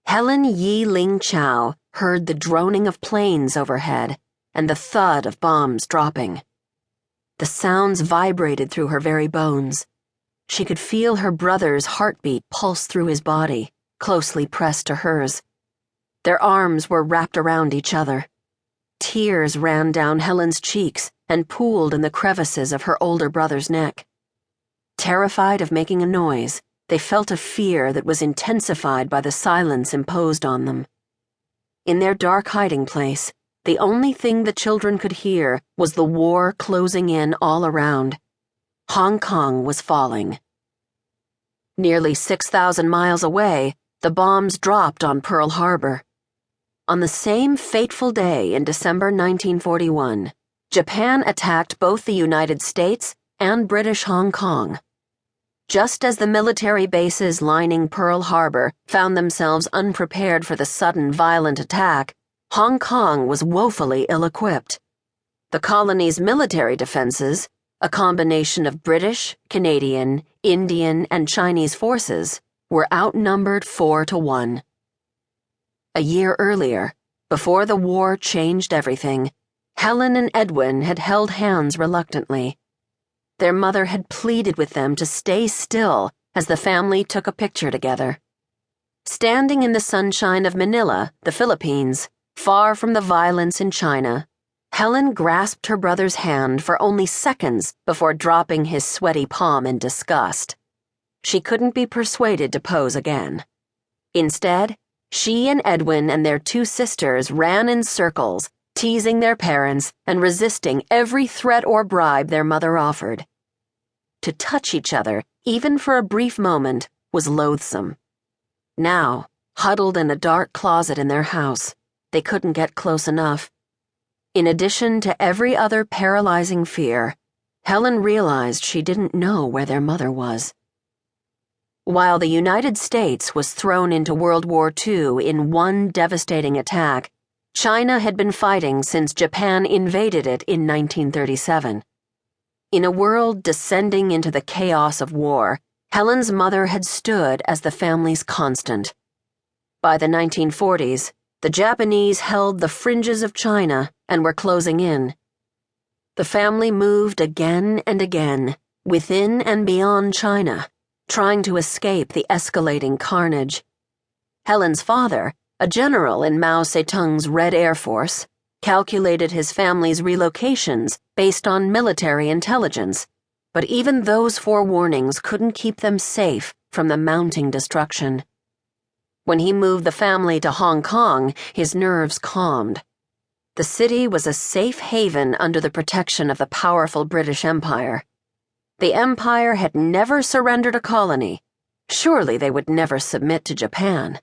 Helen Yi Ling Chow heard the droning of planes overhead and the thud of bombs dropping. The sounds vibrated through her very bones. She could feel her brother's heartbeat pulse through his body, closely pressed to hers. Their arms were wrapped around each other. Tears ran down Helen's cheeks and pooled in the crevices of her older brother's neck. Terrified of making a noise, they felt a fear that was intensified by the silence imposed on them. In their dark hiding place, the only thing the children could hear was the war closing in all around. Hong Kong was falling. Nearly 6,000 miles away, the bombs dropped on Pearl Harbor. On the same fateful day in December 1941, Japan attacked both the United States and British Hong Kong. Just as the military bases lining Pearl Harbor found themselves unprepared for the sudden violent attack, Hong Kong was woefully ill-equipped. The colony's military defenses, a combination of British, Canadian, Indian, and Chinese forces, were outnumbered 4-1. A year earlier, before the war changed everything, Helen and Edwin had held hands reluctantly. Their mother had pleaded with them to stay still as the family took a picture together. Standing in the sunshine of Manila, the Philippines, far from the violence in China, Helen grasped her brother's hand for only seconds before dropping his sweaty palm in disgust. She couldn't be persuaded to pose again. Instead, she and Edwin and their 2 sisters ran in circles, teasing their parents and resisting every threat or bribe their mother offered. To touch each other, even for a brief moment, was loathsome. Now, huddled in a dark closet in their house, they couldn't get close enough. In addition to every other paralyzing fear, Helen realized she didn't know where their mother was. While the United States was thrown into World War II in one devastating attack, China had been fighting since Japan invaded it in 1937. In a world descending into the chaos of war, Helen's mother had stood as the family's constant. By the 1940s, the Japanese held the fringes of China and were closing in. The family moved again and again, within and beyond China, trying to escape the escalating carnage. Helen's father, a general in Mao Zedong's Red Air Force, calculated his family's relocations based on military intelligence, but even those forewarnings couldn't keep them safe from the mounting destruction. When he moved the family to Hong Kong, his nerves calmed. The city was a safe haven under the protection of the powerful British Empire. The Empire had never surrendered a colony. Surely they would never submit to Japan.